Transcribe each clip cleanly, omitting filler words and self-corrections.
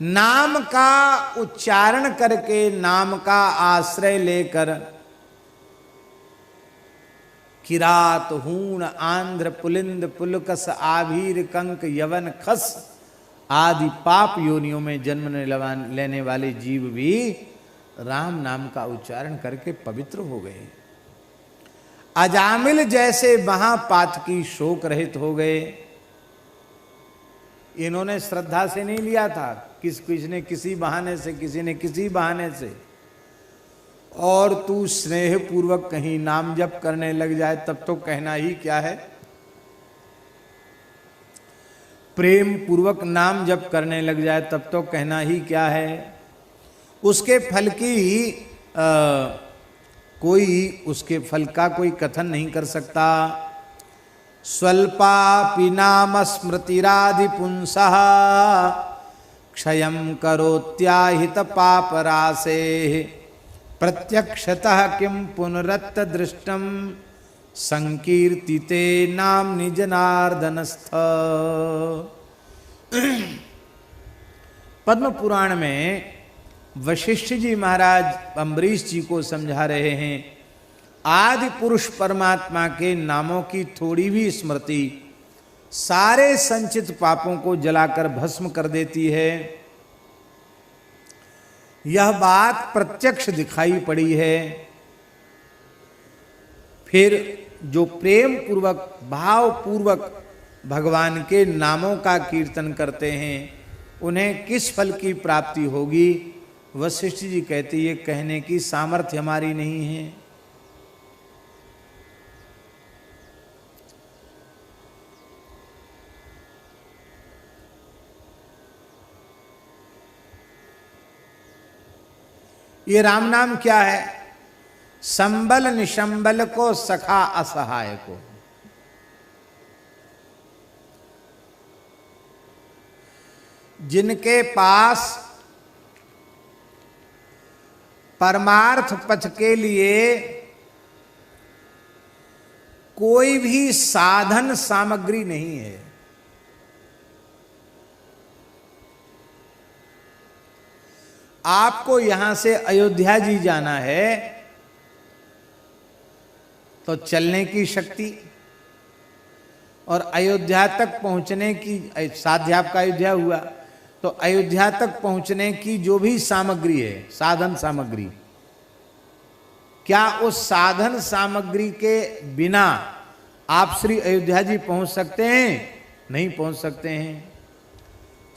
नाम का उच्चारण करके, नाम का आश्रय लेकर किरात, हूण, आंध्र, पुलिंद, पुलकस, आभीर, कंक, यवन, खस आदि पाप योनियों में जन्म लेने वाले जीव भी राम नाम का उच्चारण करके पवित्र हो गए। अजामिल जैसे महापातकी शोक रहित हो गए। इन्होंने श्रद्धा से नहीं लिया था, किसने किसी बहाने से, किसी ने किसी बहाने से। और तू स्नेह पूर्वक कहीं नाम जप करने लग जाए तब तो कहना ही क्या है। प्रेम पूर्वक नाम जप करने लग जाए तब तो कहना ही क्या है। उसके फल की उसके फल का कोई कथन नहीं कर सकता। स्वल्पापि नाम स्मृतिरादि पुंसः क्षयं करोत्याहित पापरासे प्रत्यक्षतः किं पुनरत्त दृष्टम संकीर्तिते नाम निजनार्दनस्थ। पद्म पुराण में वशिष्ठ जी महाराज अम्बरीश जी को समझा रहे हैं, आदि पुरुष परमात्मा के नामों की थोड़ी भी स्मृति सारे संचित पापों को जलाकर भस्म कर देती है। यह बात प्रत्यक्ष दिखाई पड़ी है। फिर जो प्रेम पूर्वक, भाव पूर्वक भगवान के नामों का कीर्तन करते हैं उन्हें किस फल की प्राप्ति होगी, वशिष्ठ जी कहते ये कहने की सामर्थ्य हमारी नहीं है। ये राम नाम क्या है? संबल निशंबल को, सखा असहाय को। जिनके पास परमार्थ पथ के लिए कोई भी साधन सामग्री नहीं है, आपको यहां से अयोध्या जी जाना है तो चलने की शक्ति और अयोध्या तक पहुंचने की, साध्य आपका अयोध्या हुआ तो अयोध्या तक पहुंचने की जो भी सामग्री है, साधन सामग्री, क्या उस साधन सामग्री के बिना आप श्री अयोध्या जी पहुंच सकते हैं? नहीं पहुंच सकते हैं।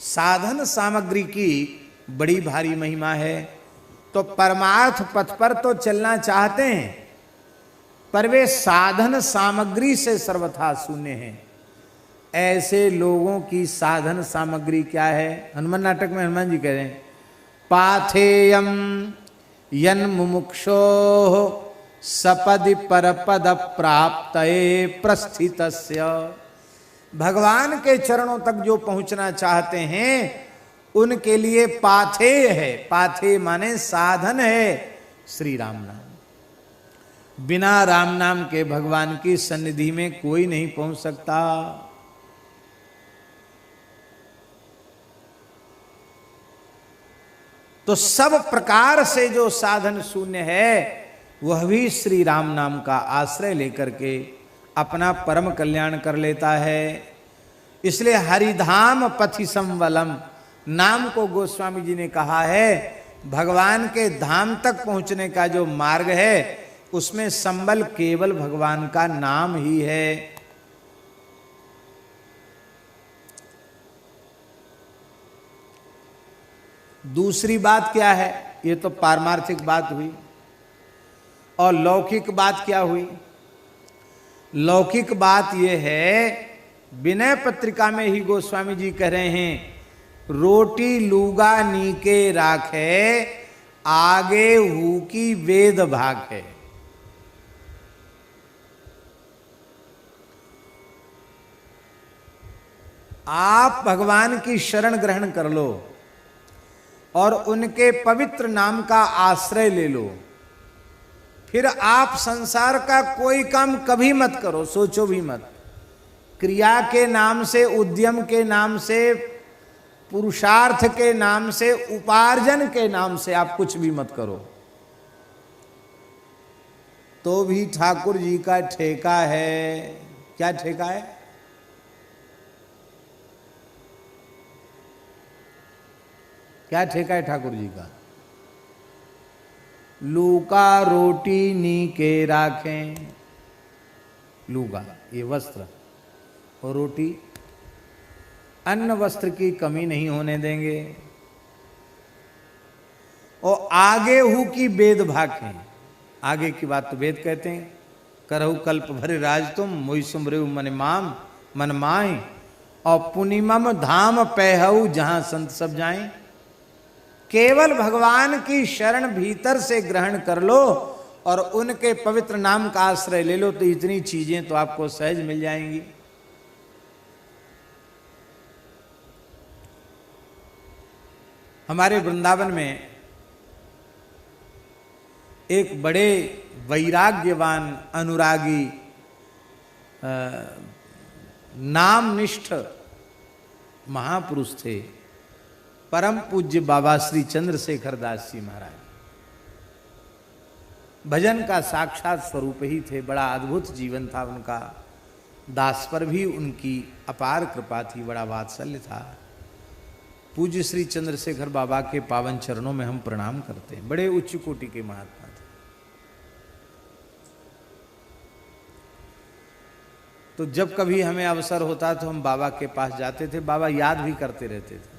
साधन सामग्री की बड़ी भारी महिमा है। तो परमार्थ पथ पर तो चलना चाहते हैं पर वे साधन सामग्री से सर्वथा शून्य हैं। ऐसे लोगों की साधन सामग्री क्या है? हनुमान नाटक में हनुमान जी कह रहे हैं, पाथेयम यन मुमुक्षो सपदि परपद प्राप्तये प्रस्थितस्य। भगवान के चरणों तक जो पहुंचना चाहते हैं उनके लिए पाथेय है। पाथेय माने साधन है श्री राम नाम। बिना राम नाम के भगवान की सन्निधि में कोई नहीं पहुंच सकता। तो सब प्रकार से जो साधन शून्य है वह भी श्री राम नाम का आश्रय लेकर के अपना परम कल्याण कर लेता है। इसलिए हरिधाम पथि संवलम नाम को गोस्वामी जी ने कहा है, भगवान के धाम तक पहुंचने का जो मार्ग है उसमें संबल केवल भगवान का नाम ही है। दूसरी बात क्या है? ये तो पारमार्थिक बात हुई। और लौकिक बात क्या हुई? लौकिक बात ये है, विनय पत्रिका में ही गोस्वामी जी कह रहे हैं, रोटी लूगा नीके राखे आगे हु की वेद भाग है। आप भगवान की शरण ग्रहण कर लो और उनके पवित्र नाम का आश्रय ले लो, फिर आप संसार का कोई काम कभी मत करो, सोचो भी मत। क्रिया के नाम से, उद्यम के नाम से पुरुषार्थ के नाम से, उपार्जन के नाम से आप कुछ भी मत करो, तो भी ठाकुर जी का ठेका है। क्या ठेका है? क्या ठेका है ठाकुर जी का? लूका रोटी नी के राखें। लूका ये वस्त्र और रोटी, अन्न वस्त्र की कमी नहीं होने देंगे। और आगे हु की वेद भाखें। आगे की बात तो वेद कहते हैं। करहु कल्प भरे राज तुम, मोहि सुमरेउ मन माम मन माय। और पुनिमम धाम पैहु, जहां संत सब जाएं। केवल भगवान की शरण भीतर से ग्रहण कर लो और उनके पवित्र नाम का आश्रय ले लो, तो इतनी चीजें तो आपको सहज मिल जाएंगी। हमारे वृंदावन में एक बड़े वैराग्यवान, अनुरागी, नामनिष्ठ महापुरुष थे, परम पूज्य बाबा श्री चंद्रशेखर दास जी महाराज। भजन का साक्षात स्वरूप ही थे। बड़ा अद्भुत जीवन था उनका। दास पर भी उनकी अपार कृपा थी, बड़ा वात्सल्य था। पूज्य श्री चंद्रशेखर बाबा के पावन चरणों में हम प्रणाम करते हैं। बड़े उच्च कोटि के महात्मा थे। तो जब कभी हमें अवसर होता तो हम बाबा के पास जाते थे। बाबा याद भी करते रहते थे।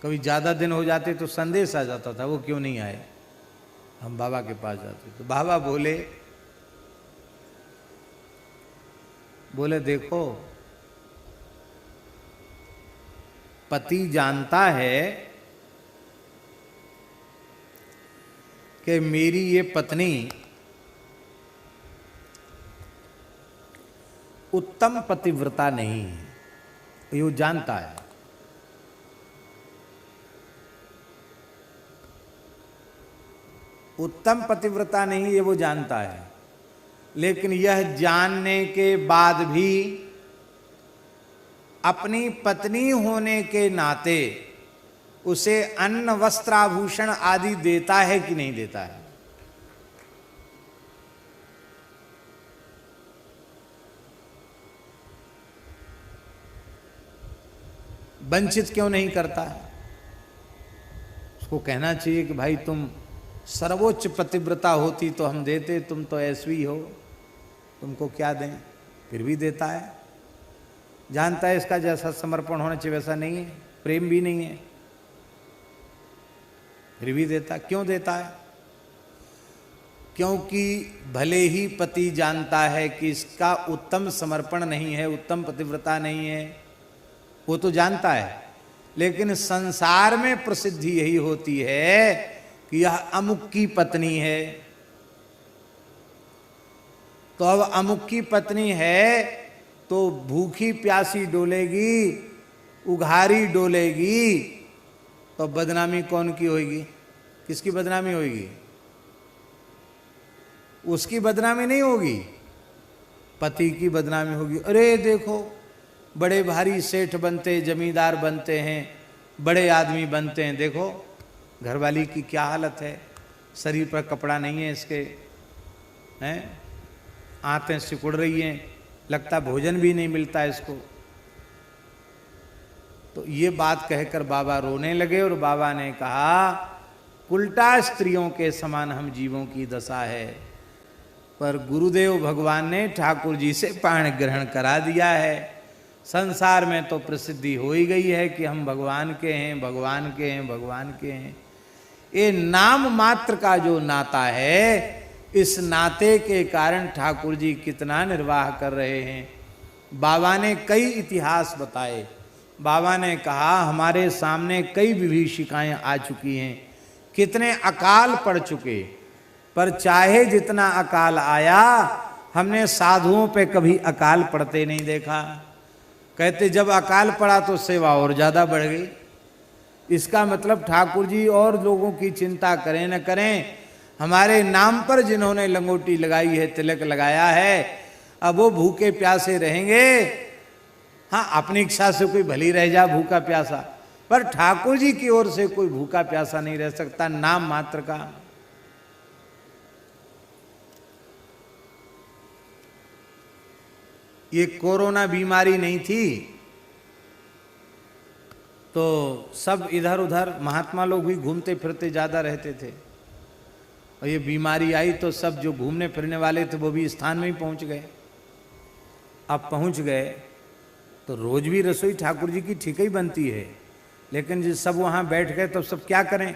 कभी ज्यादा दिन हो जाते तो संदेश आ जाता था, वो क्यों नहीं आए। हम बाबा के पास जाते तो बाबा बोले देखो, पति जानता है कि मेरी ये पत्नी उत्तम पतिव्रता नहीं है, ये वो जानता है। उत्तम पतिव्रता नहीं ये वो जानता है, लेकिन यह जानने के बाद भी अपनी पत्नी होने के नाते उसे अन्न वस्त्र आभूषण आदि देता है कि नहीं देता है। वंचित क्यों नहीं करता है? उसको कहना चाहिए कि भाई तुम सर्वोच्च पतिव्रता होती तो हम देते, तुम तो ऐसी हो, तुमको क्या दें। फिर भी देता है। जानता है इसका जैसा समर्पण होना चाहिए वैसा नहीं है, प्रेम भी नहीं है, फिर भी देता। क्यों देता है? क्योंकि भले ही पति जानता है कि इसका उत्तम समर्पण नहीं है, उत्तम पतिव्रता नहीं है, वो तो जानता है, लेकिन संसार में प्रसिद्धि यही होती है कि यह अमुक की पत्नी है। तो अब अमुक की पत्नी है तो भूखी प्यासी डोलेगी, उघारी डोलेगी, तो बदनामी कौन की होगी? किसकी बदनामी होगी? उसकी बदनामी नहीं होगी, पति की बदनामी होगी। अरे देखो, बड़े भारी सेठ बनते, जमींदार बनते हैं, बड़े आदमी बनते हैं, देखो घरवाली की क्या हालत है, शरीर पर कपड़ा नहीं है इसके, हैं, आंतें सिकुड़ रही हैं, लगता भोजन भी नहीं मिलता इसको। तो ये बात कहकर बाबा रोने लगे और बाबा ने कहा, उल्टा स्त्रियों के समान हम जीवों की दशा है, पर गुरुदेव भगवान ने ठाकुर जी से पाण ग्रहण करा दिया है। संसार में तो प्रसिद्धि हो ही गई है कि हम भगवान के हैं, भगवान के हैं, भगवान के हैं। ये नाम मात्र का जो नाता है, इस नाते के कारण ठाकुर जी कितना निर्वाह कर रहे हैं। बाबा ने कई इतिहास बताए। बाबा ने कहा हमारे सामने कई विभीषिकाएं आ चुकी हैं, कितने अकाल पड़ चुके, पर चाहे जितना अकाल आया, हमने साधुओं पे कभी अकाल पड़ते नहीं देखा। कहते जब अकाल पड़ा तो सेवा और ज्यादा बढ़ गई। इसका मतलब ठाकुर जी और लोगों की चिंता करें न करें, हमारे नाम पर जिन्होंने लंगोटी लगाई है, तिलक लगाया है, अब वो भूखे प्यासे रहेंगे, हाँ, अपनी इच्छा से कोई भली रह जा भूखा प्यासा, पर ठाकुर जी की ओर से कोई भूखा प्यासा नहीं रह सकता, नाम मात्र का। ये कोरोना बीमारी नहीं थी तो सब इधर उधर महात्मा लोग भी घूमते फिरते ज्यादा रहते थे, और ये बीमारी आई तो सब जो घूमने फिरने वाले थे वो भी स्थान में ही पहुंच गए। अब पहुंच गए तो रोज भी रसोई ठाकुर जी की ठीक ही बनती है, लेकिन जब सब वहाँ बैठ गए तो सब क्या करें,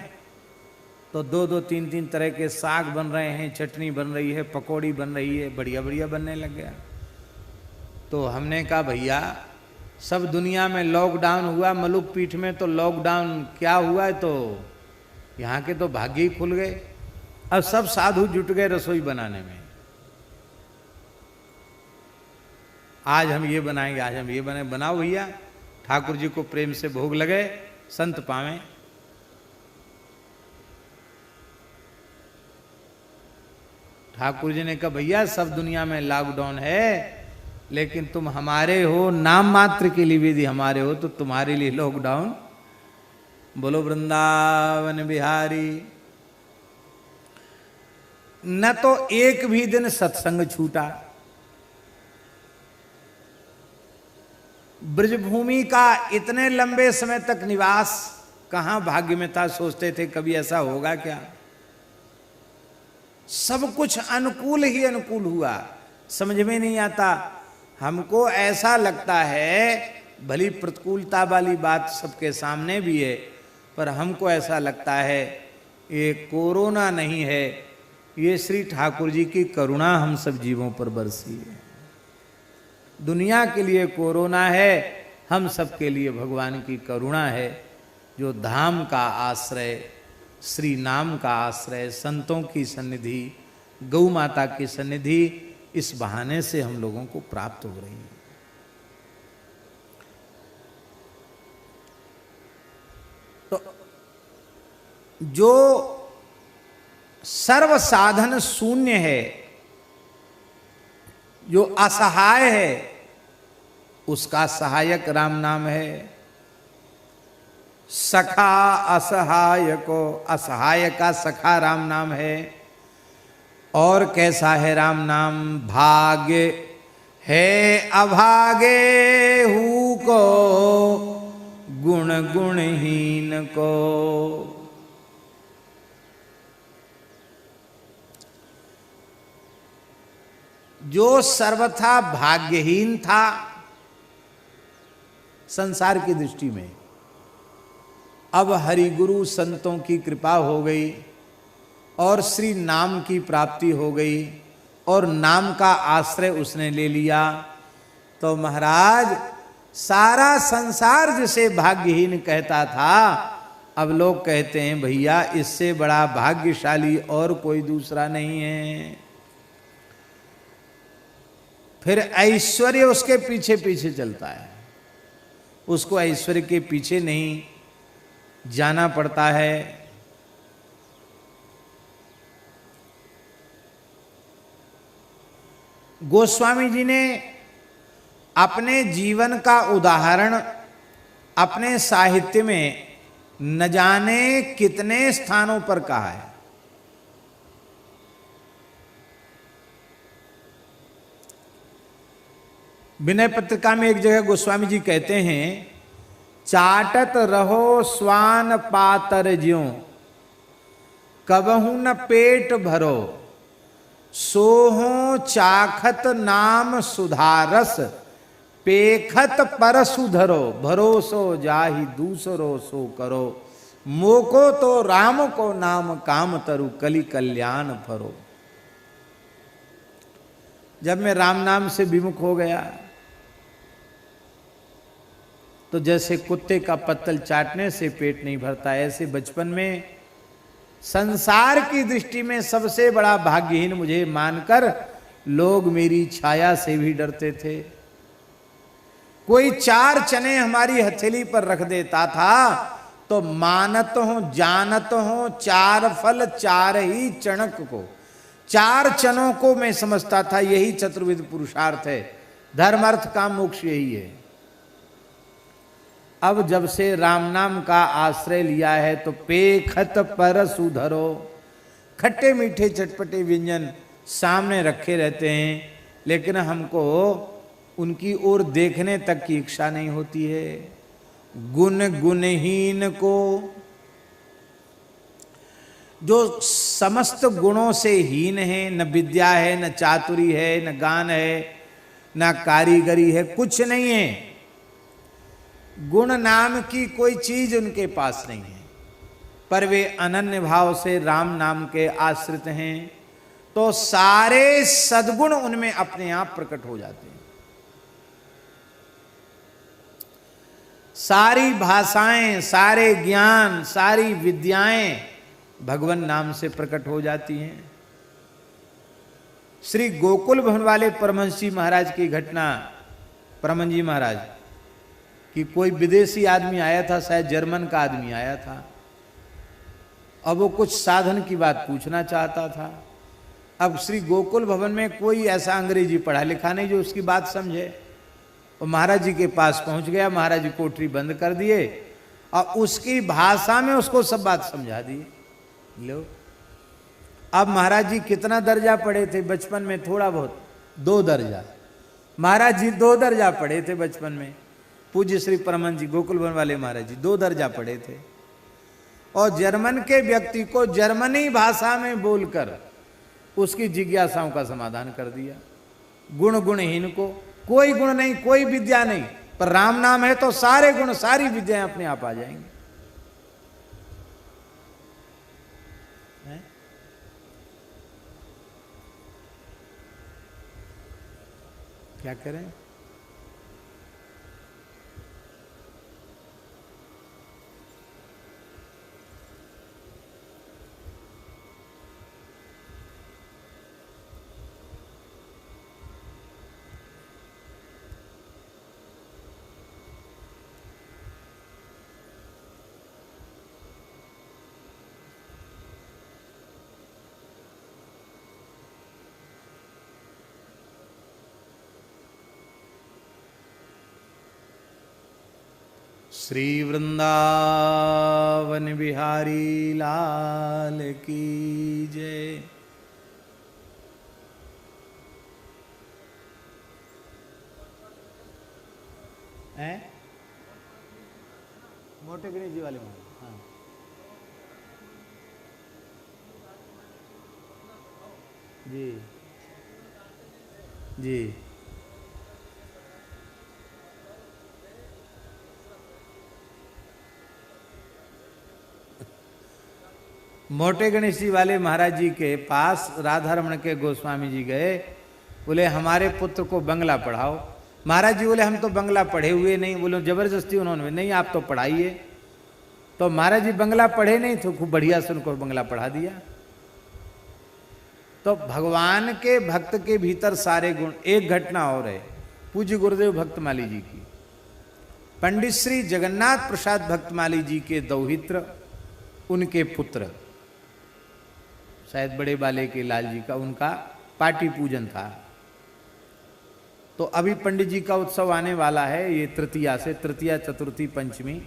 तो दो दो तीन तीन तरह के साग बन रहे हैं, चटनी बन रही है, पकौड़ी बन रही है, बढ़िया बढ़िया बनने लग गया। तो हमने कहा भैया सब दुनिया में लॉकडाउन हुआ, मलुक पीठ में तो लॉकडाउन क्या हुआ है, तो यहाँ के तो भाग्य ही खुल गए। अब सब साधु जुट गए रसोई बनाने में, आज हम ये बनाएंगे, आज हम ये बनाओ भैया, ठाकुर जी को प्रेम से भोग लगे, संत पावें। ठाकुर जी ने कहा भैया सब दुनिया में लॉकडाउन है, लेकिन तुम हमारे हो, नाम मात्र के लिए भी हमारे हो, तो तुम्हारे लिए लॉकडाउन। बोलो वृंदावन बिहारी। न तो एक भी दिन सत्संग छूटा, ब्रजभूमि का इतने लंबे समय तक निवास कहां भाग्य में था, सोचते थे कभी ऐसा होगा क्या। सब कुछ अनुकूल ही अनुकूल हुआ, समझ में नहीं आता। हमको ऐसा लगता है, भली प्रतिकूलता वाली बात सबके सामने भी है, पर हमको ऐसा लगता है ये कोरोना नहीं है, ये श्री ठाकुर जी की करुणा हम सब जीवों पर बरसी है। दुनिया के लिए कोरोना है, हम सब के लिए भगवान की करुणा है, जो धाम का आश्रय, श्री नाम का आश्रय, संतों की सन्निधि, गौ माता की सन्निधि इस बहाने से हम लोगों को प्राप्त हो रही है। तो जो सर्व साधन शून्य है, जो असहाय है, उसका सहायक राम नाम है। सखा असहाय को, असहाय का सखा राम नाम है। और कैसा है राम नाम, भाग्य है अभागे हु को, गुण गुणहीन को। जो सर्वथा भाग्यहीन था संसार की दृष्टि में, अब हरि गुरु संतों की कृपा हो गई और श्री नाम की प्राप्ति हो गई और नाम का आश्रय उसने ले लिया, तो महाराज सारा संसार जिसे भाग्यहीन कहता था, अब लोग कहते हैं भैया इससे बड़ा भाग्यशाली और कोई दूसरा नहीं है। फिर ऐश्वर्य उसके पीछे पीछे चलता है, उसको ऐश्वर्य के पीछे नहीं जाना पड़ता है। गोस्वामी जी ने अपने जीवन का उदाहरण अपने साहित्य में न जाने कितने स्थानों पर कहा है। विनय पत्रिका में एक जगह गोस्वामी जी कहते हैं, चाटत रहो स्वान पातर ज्यों, कबहू न पेट भरो, सोहो चाखत नाम सुधारस, पेखत परसु धरो, भरोसो जाहि दूसरो सो करो, मोको तो राम को नाम काम तरु, कलि कल्याण फरो। जब मैं राम नाम से विमुख हो गया तो जैसे कुत्ते का पत्तल चाटने से पेट नहीं भरता, ऐसे बचपन में संसार की दृष्टि में सबसे बड़ा भाग्यहीन मुझे मानकर लोग मेरी छाया से भी डरते थे। कोई 4 चने हमारी हथेली पर रख देता था तो मानत हो जानत हो 4 फल 4 ही चणक को, 4 चनों को मैं समझता था यही चतुर्विध पुरुषार्थ है, धर्म अर्थ काम मोक्ष यही है। अब जब से राम नाम का आश्रय लिया है तो पेखत पर सुधरो, खट्टे मीठे चटपटे व्यंजन सामने रखे रहते हैं, लेकिन हमको उनकी ओर देखने तक की इच्छा नहीं होती है। गुण गुणहीन को, जो समस्त गुणों से हीन है, न विद्या है, न चातुरी है, न गान है, न कारीगरी है, कुछ नहीं है, गुण नाम की कोई चीज उनके पास नहीं है, पर वे अनन्य भाव से राम नाम के आश्रित हैं, तो सारे सद्गुण उनमें अपने आप प्रकट हो जाते हैं। सारी भाषाएं, सारे ज्ञान, सारी विद्याएं भगवान नाम से प्रकट हो जाती हैं। श्री गोकुल भवन वाले परमहंस जी महाराज की घटना, परमहंस जी महाराज कि कोई विदेशी आदमी आया था, शायद जर्मन का आदमी आया था, अब वो कुछ साधन की बात पूछना चाहता था। अब श्री गोकुल भवन में कोई ऐसा अंग्रेजी पढ़ा लिखा नहीं जो उसकी बात समझे। वो महाराज जी के पास पहुंच गया, महाराज जी कोठरी बंद कर दिए और उसकी भाषा में उसको सब बात समझा दी। लो, अब महाराज जी कितना दर्जा पढ़े थे बचपन में? थोड़ा बहुत, 2 दर्जा। महाराज जी 2 दर्जा पढ़े थे बचपन में। पूज्य श्री परमहंस जी गोकुल भवन वाले महाराज जी 2 दर्जा पढ़े थे, और जर्मन के व्यक्ति को जर्मनी भाषा में बोलकर उसकी जिज्ञासाओं का समाधान कर दिया। गुण गुणहीन को कोई गुण नहीं, कोई विद्या नहीं, पर राम नाम है तो सारे गुण, सारी विद्याएं अपने आप आ जाएंगी। क्या करें? श्री वृंदावन बिहारी लाल की जय। मोटे गणेश जी वाले महाराज, हाँ जी जी। मोटे गणेश जी वाले महाराज जी के पास राधा रमण के गोस्वामी जी गए, बोले हमारे पुत्र को बंगला पढ़ाओ। महाराज जी बोले हम तो बंगला पढ़े हुए नहीं। बोले जबरदस्ती उन्होंने, नहीं आप तो पढ़ाइए। तो महाराज जी बंगला पढ़े नहीं तो खूब बढ़िया से उनको बंगला पढ़ा दिया। तो भगवान के भक्त के भीतर सारे गुण। एक घटना और है पूज्य गुरुदेव भक्तमाली जी की। पंडित श्री जगन्नाथ प्रसाद भक्तमाली जी के दौहित्र, उनके पुत्र, शायद बड़े बाले के लाल जी का, उनका पाटी पूजन था। तो अभी पंडित जी का उत्सव आने वाला है, ये तृतीया से, तृतीया चतुर्थी पंचमी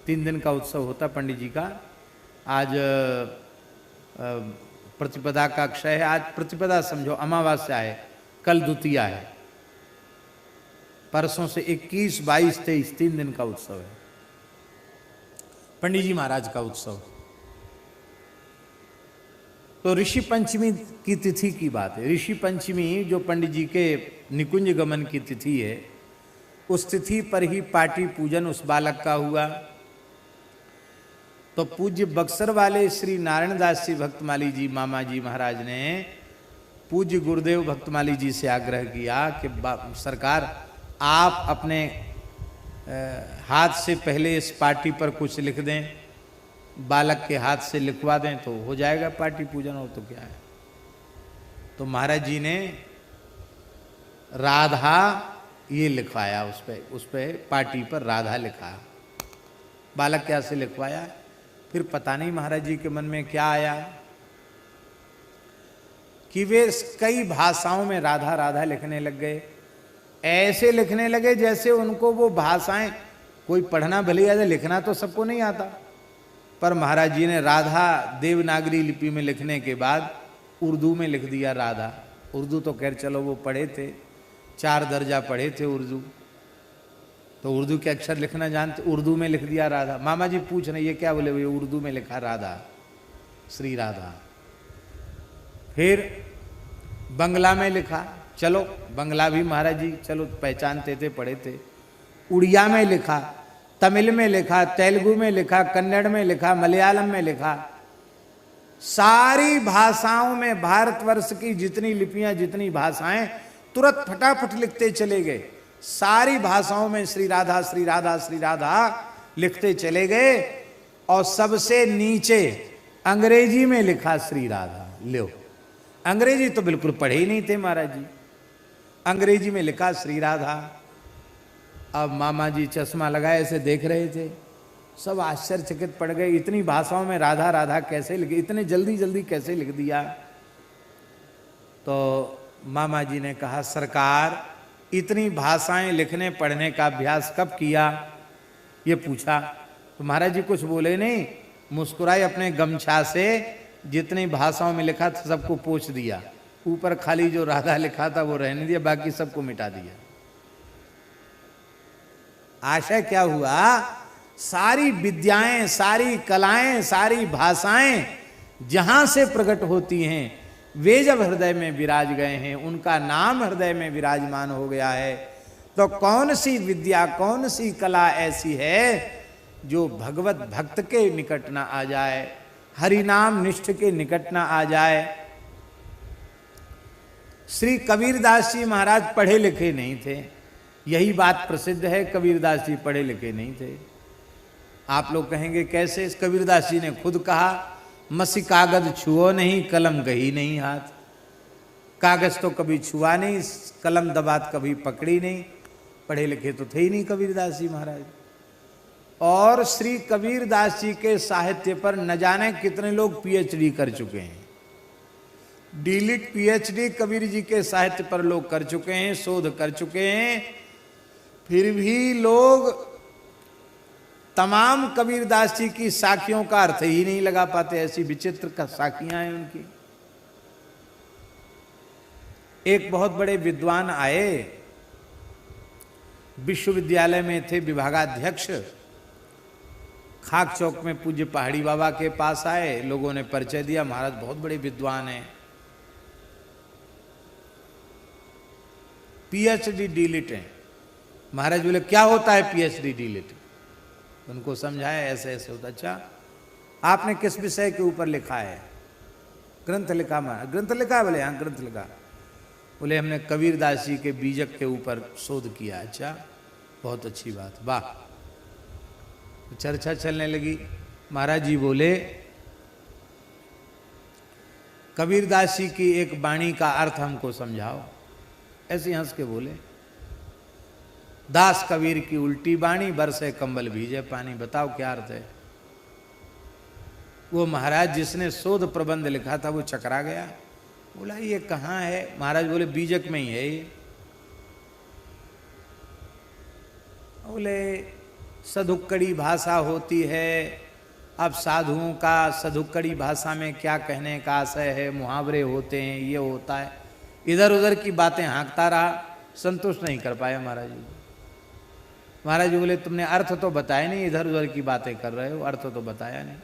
3 दिन का उत्सव होता पंडित जी का। आज प्रतिपदा का अक्षय है, आज प्रतिपदा समझो, अमावस्या है, कल द्वितीया है, परसों से 21, 22, 23 3 दिन का उत्सव है पंडित जी महाराज का उत्सव। तो ऋषि पंचमी की तिथि की बात है। ऋषि पंचमी जो पंडित जी के निकुंज गमन की तिथि है, उस तिथि पर ही पाटी पूजन उस बालक का हुआ। तो पूज्य बक्सर वाले श्री नारायण दास जी भक्तमाली जी मामा जी महाराज ने पूज्य गुरुदेव भक्तमाली जी से आग्रह किया कि सरकार आप अपने हाथ से पहले इस पाटी पर कुछ लिख दें, बालक के हाथ से लिखवा दें तो हो जाएगा पाटी पूजन, हो तो क्या है। तो महाराज जी ने राधा ये लिखवाया, उस पे पाटी पर राधा लिखा। बालक क्या से लिखवाया, फिर पता नहीं महाराज जी के मन में क्या आया कि वे कई भाषाओं में राधा राधा लिखने लग गए। ऐसे लिखने लगे जैसे उनको वो भाषाएं कोई पढ़ना भले आता, लिखना तो सबको नहीं आता, पर महाराज जी ने राधा देवनागरी लिपि में लिखने के बाद उर्दू में लिख दिया राधा। उर्दू तो खैर चलो वो पढ़े थे, 4 दर्जा पढ़े थे उर्दू, तो उर्दू के अक्षर लिखना जानते, उर्दू में लिख दिया राधा। मामा जी पूछ रहे ये क्या, बोले ये उर्दू में लिखा राधा, श्री राधा। फिर बंगला में लिखा, चलो बंगला भी महाराज जी चलो पहचानते थे, पढ़े थे। उड़िया में लिखा, तमिल में लिखा, तेलुगु में लिखा, कन्नड़ में लिखा, मलयालम में लिखा, सारी भाषाओं में भारतवर्ष की जितनी लिपियां, जितनी भाषाएं, तुरंत फटाफट लिखते चले गए। सारी भाषाओं में श्री राधा श्री राधा श्री राधा लिखते चले गए। और सबसे नीचे अंग्रेजी में लिखा श्री राधा। लो, अंग्रेजी तो बिल्कुल पढ़े ही नहीं थे महाराज जी, अंग्रेजी में लिखा श्री राधा। अब मामा जी चश्मा लगाए ऐसे देख रहे थे, सब आश्चर्यचकित पड़ गए, इतनी भाषाओं में राधा राधा कैसे लिखे, इतने जल्दी जल्दी कैसे लिख दिया। तो मामा जी ने कहा सरकार इतनी भाषाएं लिखने पढ़ने का अभ्यास कब किया, ये पूछा। तो महाराज जी कुछ बोले नहीं, मुस्कुराए, अपने गमछा से जितनी भाषाओं में लिखा था सबको पोंछ दिया, ऊपर खाली जो राधा लिखा था वो रहने दिया, बाकी सबको मिटा दिया। आशय क्या हुआ, सारी विद्याएं, सारी कलाएं, सारी भाषाएं जहां से प्रकट होती हैं, वे जब हृदय में विराज गए हैं, उनका नाम हृदय में विराजमान हो गया है, तो कौन सी विद्या, कौन सी कला ऐसी है जो भगवत भक्त के निकट ना आ जाए, हरि नाम निष्ठ के निकट ना आ जाए। श्री कबीरदास जी महाराज पढ़े लिखे नहीं थे, यही बात प्रसिद्ध है, कबीरदास जी पढ़े लिखे नहीं थे। आप लोग कहेंगे कैसे, कबीरदास जी ने खुद कहा, मसी कागज छुओ नहीं, कलम गही नहीं हाथ। कागज तो कभी छुआ नहीं, कलम दबात कभी पकड़ी नहीं, पढ़े लिखे तो थे ही नहीं कबीरदास जी महाराज। और श्री कबीरदास जी के साहित्य पर न जाने कितने लोग पीएचडी कर चुके हैं, डीलिट पीएचडी कबीर जी के साहित्य पर लोग कर चुके हैं, शोध कर चुके हैं, फिर भी लोग तमाम कबीरदास जी की साखियों का अर्थ ही नहीं लगा पाते, ऐसी विचित्र का साखियां हैं उनकी। एक बहुत बड़े विद्वान आए, विश्वविद्यालय में थे विभागाध्यक्ष, खाक चौक में पूज्य पहाड़ी बाबा के पास आए, लोगों ने परिचय दिया, महाराज बहुत बड़े विद्वान हैं, पीएचडी डीलिट हैं। महाराज बोले क्या होता है पीएचडी डीलिट, उनको समझाया ऐसे ऐसे होता। अच्छा आपने किस विषय के ऊपर लिखा है, ग्रंथ लिखा, ग्रंथ लिखा है, बोले हाँ ग्रंथ लिखा। बोले हमने कबीरदास जी के बीजक के ऊपर शोध किया। अच्छा बहुत अच्छी बात, वाह। चर्चा चलने लगी। महाराज जी बोले कबीरदास जी की एक वाणी का अर्थ हमको समझाओ। ऐसे हंस के बोले, दास कबीर की उल्टी बाणी, बरसे कंबल भीजे पानी। बताओ क्या अर्थ है। वो महाराज जिसने शोध प्रबंध लिखा था वो चकरा गया, बोला ये कहाँ है। महाराज बोले बीजक में ही है ये। बोले सधुक्कड़ी भाषा होती है, अब साधुओं का सधुक्कड़ी भाषा में क्या कहने का आशय है, मुहावरे होते हैं, ये होता है। इधर उधर की बातें हाँकता रहा, संतुष्ट नहीं कर पाया महाराज जी। महाराज जी बोले तुमने अर्थ तो बताया नहीं, इधर उधर की बातें कर रहे हो, अर्थ तो बताया नहीं।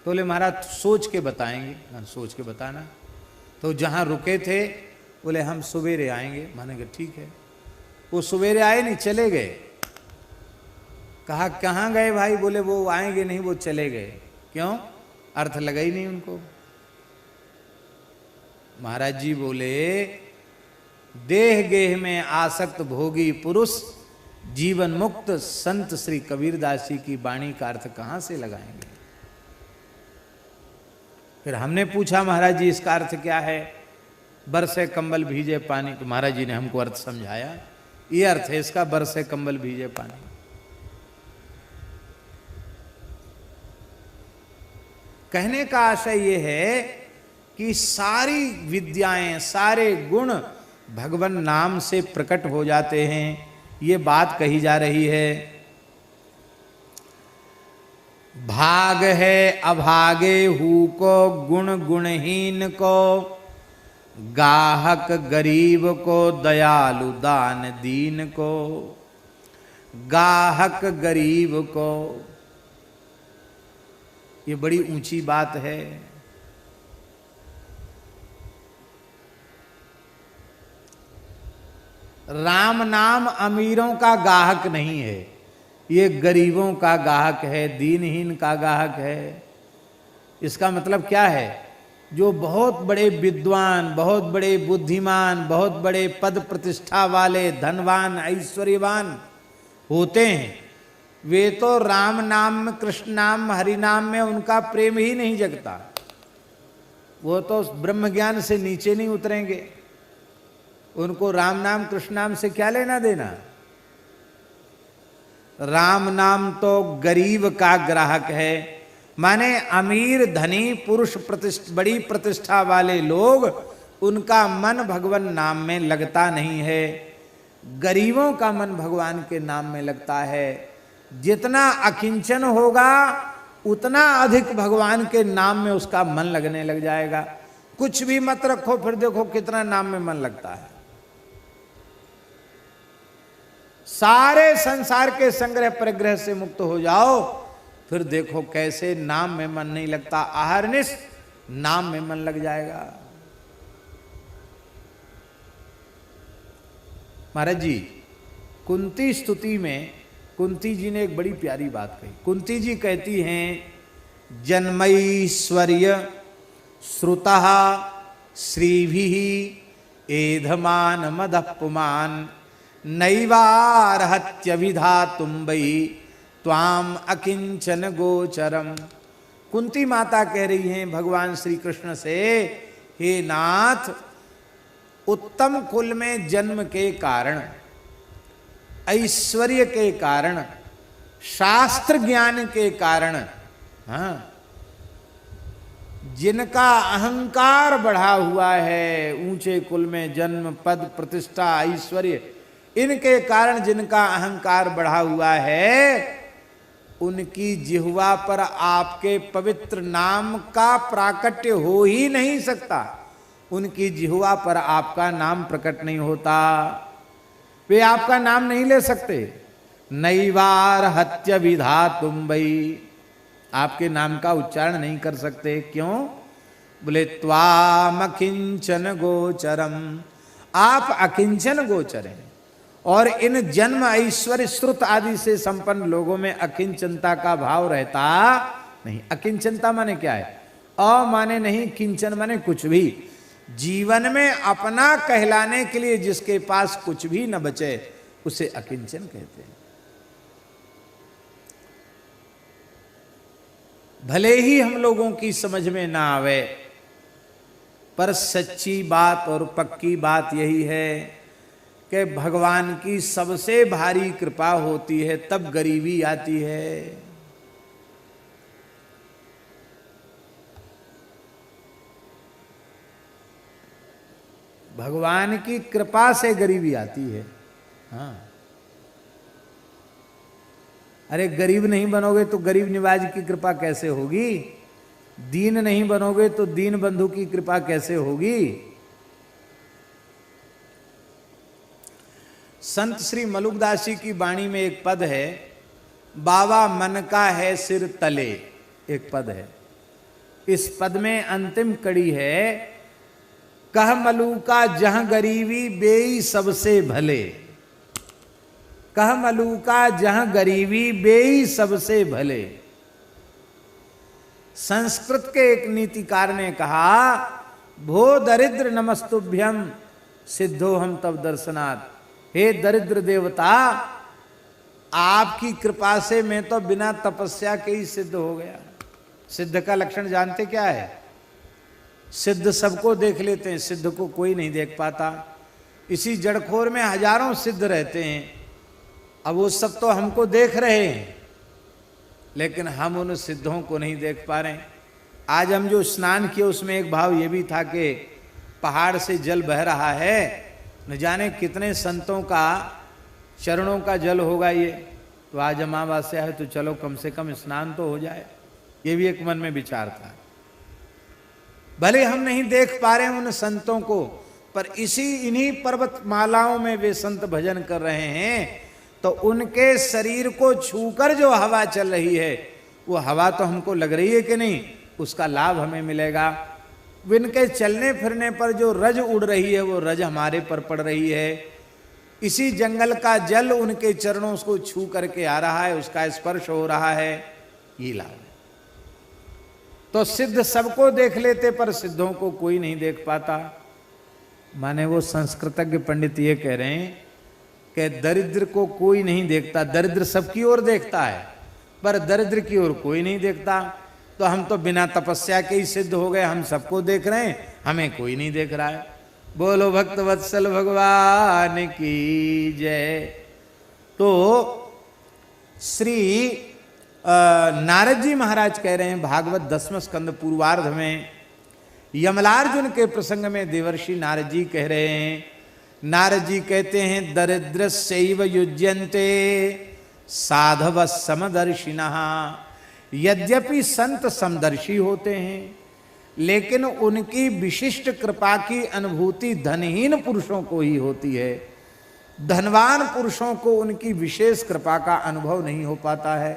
तो बोले महाराज सोच के बताएंगे। हाँ सोच के बताना। तो जहां रुके थे बोले हम सवेरे आएंगे। माने कि ठीक है। वो सवेरे आए नहीं, चले गए। कहा कहाँ गए भाई, बोले वो आएंगे नहीं, वो चले गए। क्यों, अर्थ लगा ही नहीं उनको। महाराज जी बोले देह गेह में आसक्त भोगी पुरुष जीवन मुक्त संत श्री कबीरदास जी की वाणी का अर्थ कहां से लगाएंगे। फिर हमने पूछा महाराज जी इसका अर्थ क्या है, बरसे कंबल भीजे पानी। तो महाराज जी ने हमको अर्थ समझाया, ये अर्थ है इसका, बरसे कंबल भीजे पानी। कहने का आशय ये है कि सारी विद्याएं, सारे गुण भगवान नाम से प्रकट हो जाते हैं, ये बात कही जा रही है। भाग है अभागे हु को, गुण गुणहीन को, गाहक गरीब को, दयालु दान दीन को। गाहक गरीब को, ये बड़ी ऊंची बात है। राम नाम अमीरों का गाहक नहीं है, ये गरीबों का गाहक है, दीनहीन का गाहक है। इसका मतलब क्या है? जो बहुत बड़े विद्वान, बहुत बड़े बुद्धिमान, बहुत बड़े पद प्रतिष्ठा वाले, धनवान, ऐश्वर्यवान होते हैं, वे तो राम नाम, कृष्ण नाम, हरि नाम में उनका प्रेम ही नहीं जगता। वो तो ब्रह्म ज्ञान से नीचे नहीं उतरेंगे। उनको राम नाम कृष्ण नाम से क्या लेना देना। राम नाम तो गरीब का ग्राहक है, माने अमीर धनी पुरुष बड़ी प्रतिष्ठा वाले लोग, उनका मन भगवान नाम में लगता नहीं है। गरीबों का मन भगवान के नाम में लगता है। जितना अकिंचन होगा उतना अधिक भगवान के नाम में उसका मन लगने लग जाएगा। कुछ भी मत रखो, फिर देखो कितना नाम में मन लगता है। सारे संसार के संग्रह परिग्रह से मुक्त हो जाओ, फिर देखो कैसे नाम में मन नहीं लगता। अहरनिश नाम में मन लग जाएगा। महाराज जी, कुंती स्तुति में कुंती जी ने एक बड़ी प्यारी बात कही। कुंती जी कहती हैं, जन्मैश्वर्य श्रुतः श्रीभिः एधमान मदपुमान नैवारहत्यभिधातुं वै त्वाम अकिंचन गोचरम। कुंती माता कह रही हैं भगवान श्री कृष्ण से, हे नाथ, उत्तम कुल में जन्म के कारण, ऐश्वर्य के कारण, शास्त्र ज्ञान के कारण, हाँ, जिनका अहंकार बढ़ा हुआ है, ऊंचे कुल में जन्म, पद प्रतिष्ठा, ऐश्वर्य, इनके कारण जिनका अहंकार बढ़ा हुआ है, उनकी जिह्वा पर आपके पवित्र नाम का प्राकट्य हो ही नहीं सकता। उनकी जिह्वा पर आपका नाम प्रकट नहीं होता, वे आपका नाम नहीं ले सकते। नैवार हत्य विधातुं वै, आपके नाम का उच्चारण नहीं कर सकते। क्यों? बोले त्वाम अकिंचन गोचरम, आप अकिंचन गोचर हैं। और इन जन्म ऐश्वर्य श्रुत आदि से संपन्न लोगों में अकिंचनता का भाव रहता नहीं। अकिंचनता माने क्या है? अ माने नहीं, किंचन माने कुछ भी। जीवन में अपना कहलाने के लिए जिसके पास कुछ भी न बचे, उसे अकिंचन कहते हैं। भले ही हम लोगों की समझ में ना आवे, पर सच्ची बात और पक्की बात यही है कि भगवान की सबसे भारी कृपा होती है तब गरीबी आती है। भगवान की कृपा से गरीबी आती है। हाँ, अरे गरीब नहीं बनोगे तो गरीब निवाज की कृपा कैसे होगी? दीन नहीं बनोगे तो दीन बंधु की कृपा कैसे होगी? संत श्री मलुकदास जी की वाणी में एक पद है, बाबा मन का है सिर तले, एक पद है। इस पद में अंतिम कड़ी है, कह मलूका जहां गरीबी बेई सबसे भले। कह मलूका जहां गरीबी बेई सबसे भले। संस्कृत के एक नीतिकार ने कहा, भो दरिद्र नमस्तुभ्यम सिद्धो हम तब दर्शनात्। हे दरिद्र देवता, आपकी कृपा से मैं तो बिना तपस्या के ही सिद्ध हो गया। सिद्ध का लक्षण जानते क्या है? सिद्ध सबको देख लेते हैं, सिद्ध को कोई नहीं देख पाता। इसी जड़खोर में हजारों सिद्ध रहते हैं। अब वो सब तो हमको देख रहे हैं, लेकिन हम उन सिद्धों को नहीं देख पा रहे हैं। आज हम जो स्नान किए उसमें एक भाव ये भी था कि पहाड़ से जल बह रहा है न जाने कितने संतों का चरणों का जल होगा ये। तो आज अमावस्या है तो चलो कम से कम स्नान तो हो जाए, ये भी एक मन में विचार था। भले हम नहीं देख पा रहे उन संतों को, पर इन्हीं पर्वत मालाओं में वे संत भजन कर रहे हैं, तो उनके शरीर को छूकर जो हवा चल रही है, वो हवा तो हमको लग रही है कि नहीं, उसका लाभ हमें मिलेगा। इनके चलने फिरने पर जो रज उड़ रही है, वो रज हमारे पर पड़ रही है। इसी जंगल का जल उनके चरणों को छू करके आ रहा है, उसका स्पर्श हो रहा है, ये लाभ है। तो सिद्ध सबको देख लेते, पर सिद्धों को कोई नहीं देख पाता। माने वो संस्कृतज्ञ पंडित ये कह रहे हैं कि दरिद्र को कोई नहीं देखता, दरिद्र सबकी ओर देखता है, पर दरिद्र की ओर कोई नहीं देखता। तो हम तो बिना तपस्या के ही सिद्ध हो गए, हम सबको देख रहे हैं, हमें कोई नहीं देख रहा है। बोलो भक्त वत्सल भगवान की जय। तो श्री नारद जी महाराज कह रहे हैं भागवत 10वें स्कंद पूर्वार्ध में, यमलार्जुन के प्रसंग में देवर्षि नारद जी कह रहे हैं, नारद जी कहते हैं दरिद्रस्यैव युज्यन्ते साधव समदर्शिनः। यद्यपि संत समदर्शी होते हैं, लेकिन उनकी विशिष्ट कृपा की अनुभूति धनहीन पुरुषों को ही होती है। धनवान पुरुषों को उनकी विशेष कृपा का अनुभव नहीं हो पाता है।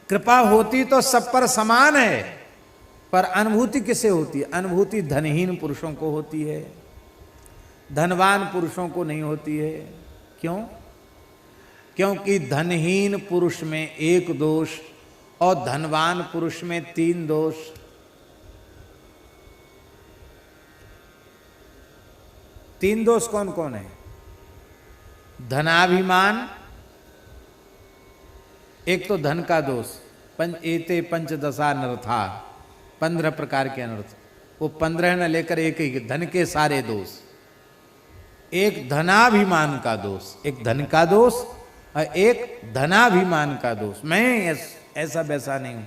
कृपा होती तो सब पर समान है, पर अनुभूति किसे होती है? अनुभूति धनहीन पुरुषों को होती है, धनवान पुरुषों को नहीं होती है। क्यों? क्योंकि धनहीन पुरुष में एक दोष और धनवान पुरुष में 3 दोष। तीन दोष कौन कौन है? धनाभिमान, एक तो धन का दोष, एते पंचदशा नरथा, 15 प्रकार के अनर्थ, वो 15 न लेकर एक ही, धन के सारे दोष। एक धनाभिमान का दोष, एक धन का दोष और एक धनाभिमान का दोष। मैं ऐसा वैसा नहीं हूं।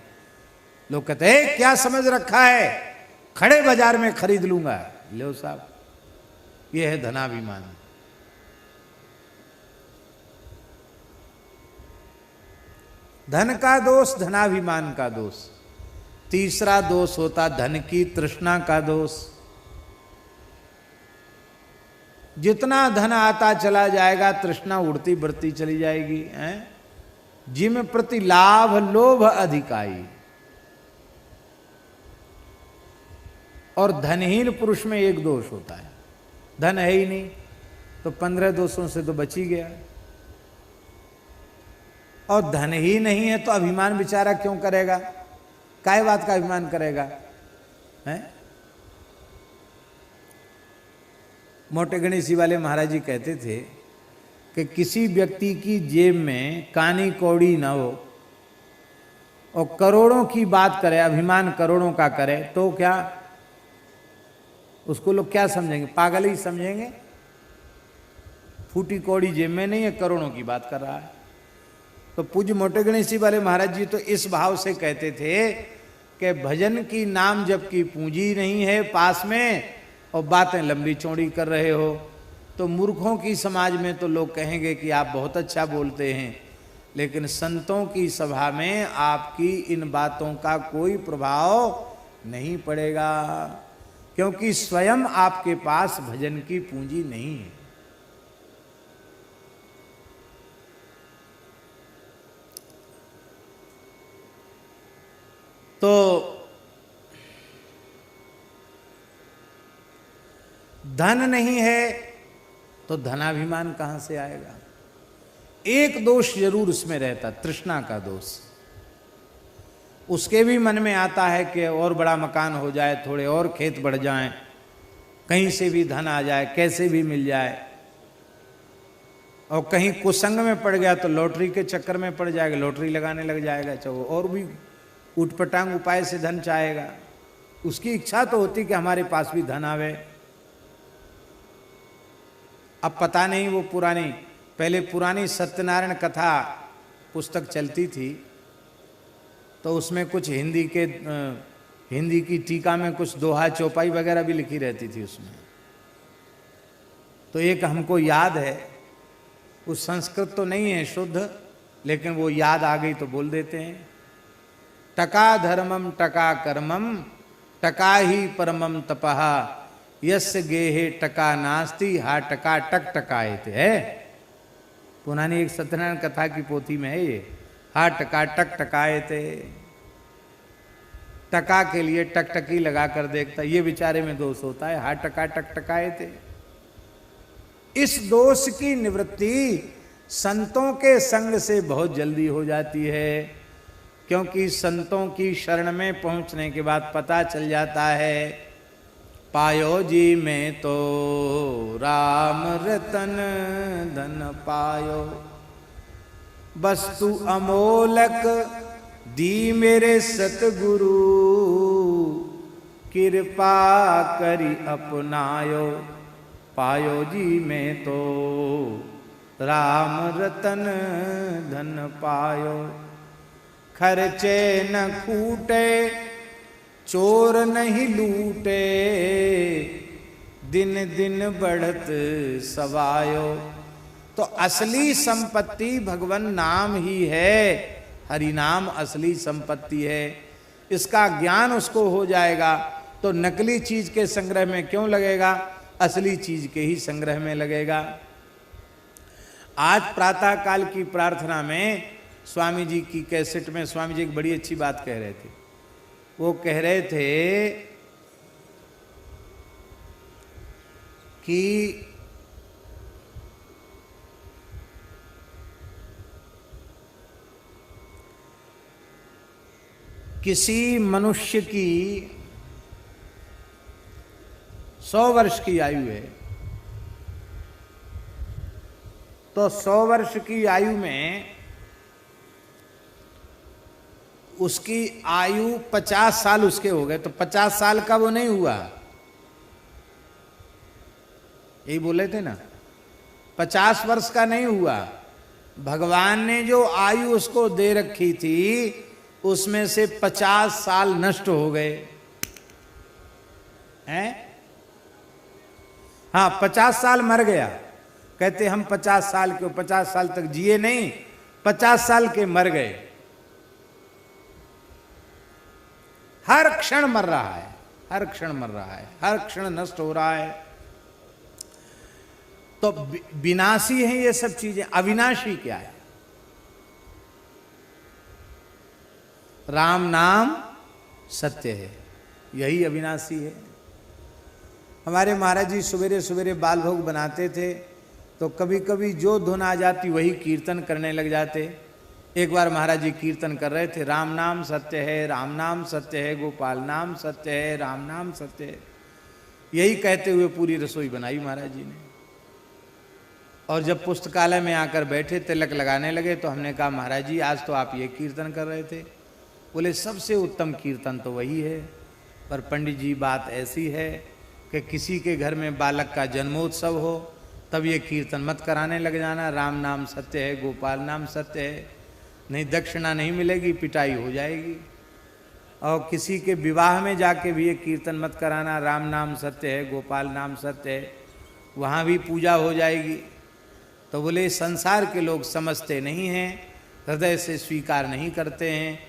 लोग कहते हैं क्या समझ रखा है, खड़े बाजार में खरीद लूंगा। लो साहब, ये है धनाभिमान। धन का दोष, धनाभिमान का दोष। तीसरा दोष होता धन की तृष्णा का दोष। जितना धन आता चला जाएगा, तृष्णा उड़ती बढ़ती चली जाएगी। जिम प्रति लाभ लोभ अधिकाई। और धनहीन पुरुष में एक दोष होता है, धन है ही नहीं, तो 15 दोषों से तो बच ही गया। और धन ही नहीं है तो अभिमान बेचारा क्यों करेगा? काय बात का अभिमान करेगा? हैं? मोटे गणेशी वाले महाराज जी कहते थे कि किसी व्यक्ति की जेब में कानी कौड़ी ना हो और करोड़ों की बात करे, अभिमान करोड़ों का करे, तो क्या उसको लोग क्या समझेंगे? पागल ही समझेंगे। फूटी कौड़ी जेब में नहीं है, करोड़ों की बात कर रहा है। तो पूज्य मोटे गणेशी वाले महाराज जी तो इस भाव से कहते थे कि भजन की नाम जब की पूंजी नहीं है पास में और बातें लंबी चौड़ी कर रहे हो, तो मूर्खों की समाज में तो लोग कहेंगे कि आप बहुत अच्छा बोलते हैं, लेकिन संतों की सभा में आपकी इन बातों का कोई प्रभाव नहीं पड़ेगा, क्योंकि स्वयं आपके पास भजन की पूंजी नहीं है। तो धन नहीं है तो धनाभिमान कहां से आएगा? एक दोष जरूर उसमें रहता, तृष्णा का दोष। उसके भी मन में आता है कि और बड़ा मकान हो जाए, थोड़े और खेत बढ़ जाएं, कहीं से भी धन आ जाए, कैसे भी मिल जाए। और कहीं कुसंग में पड़ गया तो लॉटरी के चक्कर में पड़ जाएगा, लॉटरी लगाने लग जाएगा, चाहे और भी उठपटांग उपाय से धन चाहेगा। उसकी इच्छा तो होती कि हमारे पास भी धन आवे। अब पता नहीं वो पुरानी, पहले पुरानी सत्यनारायण कथा पुस्तक चलती थी, तो उसमें कुछ हिंदी के हिंदी की टीका में कुछ दोहा चौपाई वगैरह भी लिखी रहती थी उसमें। तो एक हमको याद है, उस संस्कृत तो नहीं है शुद्ध, लेकिन वो याद आ गई तो बोल देते हैं। टका धर्मम टका कर्मम टका ही परमम तपः यस्य गेहे टका नास्ति हा टका टक टकायते है। पुरानी एक सत्यनारायण कथा की पोथी में है ये, हा टका टक टकायते। टका के लिए टकटकी लगा कर देखता, ये बेचारे में दोष होता है, हा टका टक टकायते। इस दोष की निवृत्ति संतों के संग से बहुत जल्दी हो जाती है, क्योंकि संतों की शरण में पहुंचने के बाद पता चल जाता है, पायो जी में तो राम रतन धन पायो, वस्तु अमोलक दी मेरे सतगुरु, कृपा करी अपनायो, पायो जी में तो राम रतन धन पायो। खर्चे न खूटे चोर नहीं लूटे, दिन दिन बढ़त सवायो। तो असली संपत्ति भगवान नाम ही है, हरि नाम असली संपत्ति है। इसका ज्ञान उसको हो जाएगा तो नकली चीज के संग्रह में क्यों लगेगा, असली चीज के ही संग्रह में लगेगा। आज प्रातः काल की प्रार्थना में स्वामी जी की कैसेट में स्वामी जी एक बड़ी अच्छी बात कह रहे थे। वो कह रहे थे कि किसी मनुष्य की 100 वर्ष की आयु है, तो 100 वर्ष की आयु में उसकी आयु 50 साल उसके हो गए, तो 50 साल का वो नहीं हुआ, यही बोले थे ना, 50 वर्ष का नहीं हुआ। भगवान ने जो आयु उसको दे रखी थी उसमें से 50 साल नष्ट हो गए हैं। हाँ, 50 साल मर गया, कहते हम 50 साल के, 50 साल तक जिए नहीं, 50 साल के मर गए। हर क्षण मर रहा है, हर क्षण मर रहा है, हर क्षण नष्ट हो रहा है। तो विनाशी है ये सब चीजें, अविनाशी क्या है? राम नाम सत्य है, यही अविनाशी है। हमारे महाराज जी सवेरे सवेरे बाल भोग बनाते थे, तो कभी कभी जो धुन आ जाती वही कीर्तन करने लग जाते। एक बार महाराज जी कीर्तन कर रहे थे, राम नाम सत्य है, राम नाम सत्य है, गोपाल नाम सत्य है, राम नाम सत्य है, यही कहते हुए पूरी रसोई बनाई महाराज जी ने। और जब पुस्तकालय में आकर बैठे, तिलक लगाने लगे, तो हमने कहा महाराज जी आज तो आप ये कीर्तन कर रहे थे। बोले सबसे उत्तम कीर्तन तो वही है, पर पंडित जी बात ऐसी है कि किसी के घर में बालक का जन्मोत्सव हो तब ये कीर्तन मत कराने लग जाना, राम नाम सत्य है, गोपाल नाम सत्य है, नहीं दक्षिणा नहीं मिलेगी, पिटाई हो जाएगी। और किसी के विवाह में जाके भी ये कीर्तन मत कराना, राम नाम सत्य है, गोपाल नाम सत्य है, वहाँ भी पूजा हो जाएगी। तो बोले संसार के लोग समझते नहीं हैं, हृदय से स्वीकार नहीं करते हैं,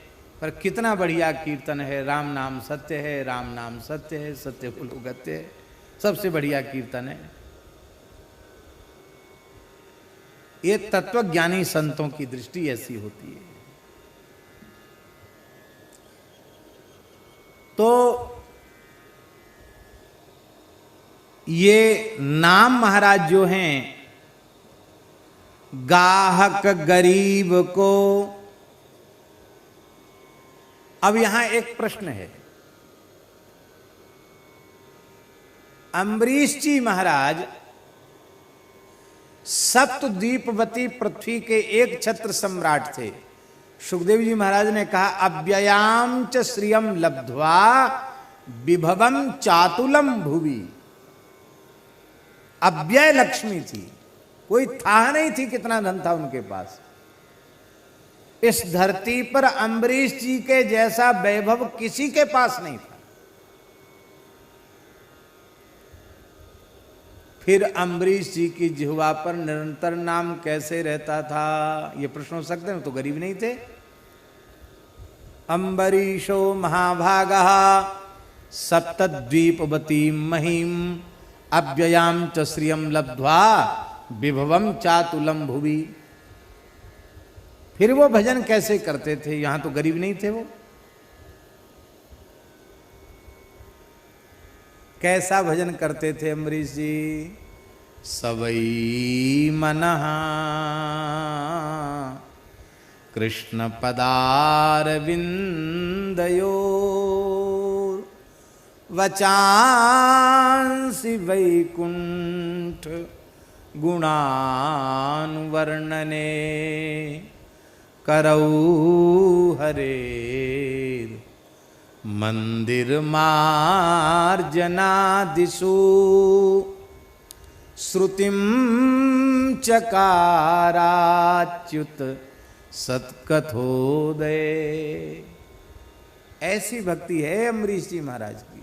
पर कितना बढ़िया कीर्तन है, राम नाम सत्य है, राम नाम सत्य है, सत्य बोलो गत्य है, सबसे बढ़िया कीर्तन है। ये तत्वज्ञानी संतों की दृष्टि ऐसी होती है। तो ये नाम महाराज जो हैं, गाहक गरीब को। अब यहां एक प्रश्न है, अम्बरीश जी महाराज सप्तद्वीपवती पृथ्वी के एक छत्र सम्राट थे। सुखदेव जी महाराज ने कहा, अव्ययाम च श्रियम लब्ध्वा विभवम चातुलम भुवि। अव्यय लक्ष्मी थी, कोई था नहीं थी कितना धन था उनके पास। इस धरती पर अम्बरीश जी के जैसा वैभव किसी के पास नहीं था। फिर अम्बरीश जी की जिह्वा पर निरंतर नाम कैसे रहता था, ये प्रश्न हो सकते हैं, तो गरीब नहीं थे। अम्बरीशो महाभागः सप्तद्वीपवतीं महीम अव्ययाम च श्रियं लब्ध्वा विभवम चातुलम भुवि। फिर वो भजन कैसे करते थे, यहां तो गरीब नहीं थे वो। कैसा भजन करते थे अम्बरीश जी? सवई मनः कृष्ण पदारविंदयो वचांसि वैकुंठ गुणानुवर्णने करौ हरे मंदिर मार्जनादिषु श्रुतिम चकाराच्युत सत्कथोदय। ऐसी भक्ति है अम्बरीश जी महाराज की।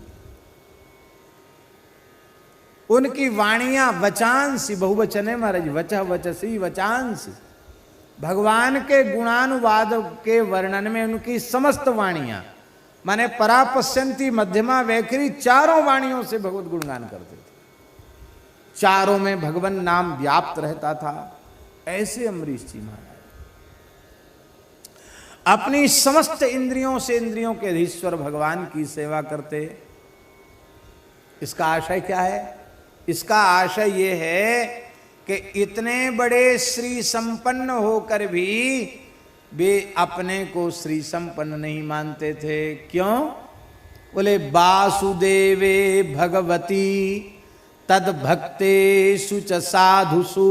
उनकी वाणियां वचांसी, बहुवचन है महाराज, वचः वचसी वचांसी, भगवान के गुणानुवाद के वर्णन में उनकी समस्त वाणियां, माने परापश्यंती मध्यमा वैखरी, चारों वाणियों से भगवत गुणगान करते थे। चारों में भगवान नाम व्याप्त रहता था। ऐसे अम्बरीश जी महाराज अपनी समस्त इंद्रियों से इंद्रियों के अधीश्वर भगवान की सेवा करते। इसका आशय क्या है? इसका आशय ये है कि इतने बड़े श्री संपन्न होकर भी वे अपने को श्री संपन्न नहीं मानते थे। क्यों? बोले वासुदेवे भगवती तद भक्तेषु च साधुषु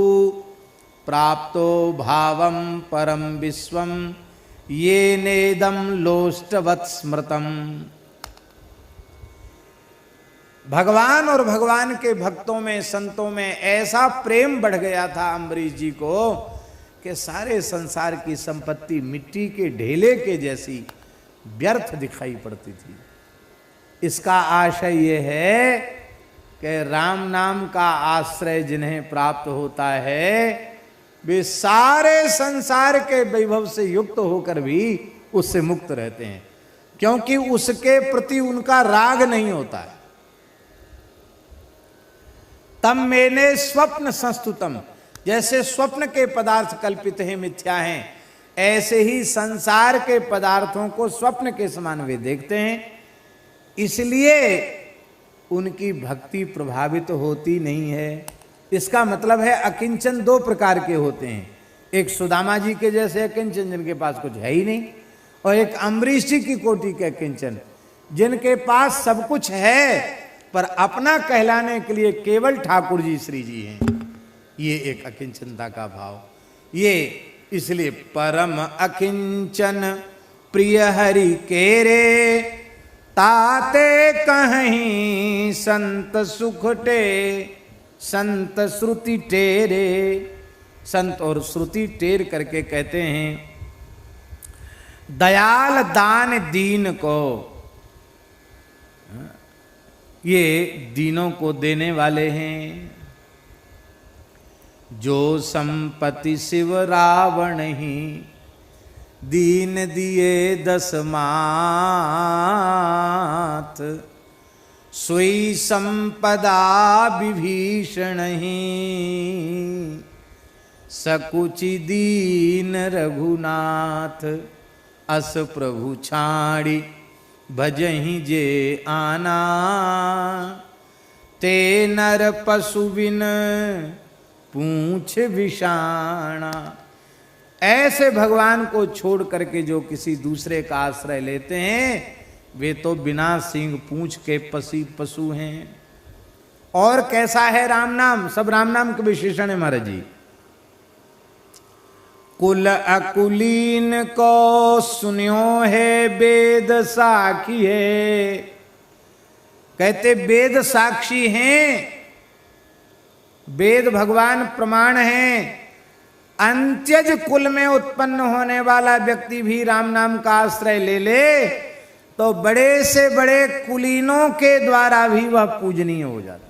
प्राप्तो भावम परम विश्वम ये नेदम लोष्टवत् स्मृतम। भगवान और भगवान के भक्तों में, संतों में ऐसा प्रेम बढ़ गया था अम्बरीश जी को कि सारे संसार की संपत्ति मिट्टी के ढेले के जैसी व्यर्थ दिखाई पड़ती थी। इसका आशय यह है कि राम नाम का आश्रय जिन्हें प्राप्त होता है वे सारे संसार के वैभव से युक्त होकर भी उससे मुक्त रहते हैं, क्योंकि उसके प्रति उनका राग नहीं होता है। तम मैंने स्वप्न संस्तुतम, जैसे स्वप्न के पदार्थ कल्पित हैं, मिथ्या हैं, ऐसे ही संसार के पदार्थों को स्वप्न के समान वे देखते हैं। इसलिए उनकी भक्ति प्रभावित होती नहीं है। इसका मतलब है अकिंचन दो प्रकार के होते हैं, एक सुदामा जी के जैसे अकिंचन जिनके पास कुछ है ही नहीं, और एक अम्बरीश जी की कोटि के अकिंचन जिनके पास सब कुछ है पर अपना कहलाने के लिए केवल ठाकुर जी श्री जी हैं। ये एक अकिंचनता का भाव। ये इसलिए परम अकिंचन प्रिय हरि केरे ताते कहीं संत सुखटे संत श्रुति टेरे। संत और श्रुति टेर करके कहते हैं दयाल दान दीन को, ये दीनों को देने वाले हैं। जो संपत्ति शिव रावण ही दीन दिए 10 मात, सोई संपदा विभीषण ही सकुचि दीन रघुनाथ। अस प्रभु छाड़ी भजहि जे आना, ते नर पशु बिन पूछ विषाणा। ऐसे भगवान को छोड़ करके जो किसी दूसरे का आश्रय लेते हैं वे तो बिना सींग पूंछ के पशु हैं। और कैसा है राम नाम? सब राम नाम के विशेषण है महाराज जी। कुल अकुलीन को सुन्यो है वेद साखी है। कहते वेद साक्षी हैं, वेद भगवान प्रमाण हैं। अंत्यज कुल में उत्पन्न होने वाला व्यक्ति भी राम नाम का आश्रय ले ले तो बड़े से बड़े कुलीनों के द्वारा भी वह पूजनीय हो जाता।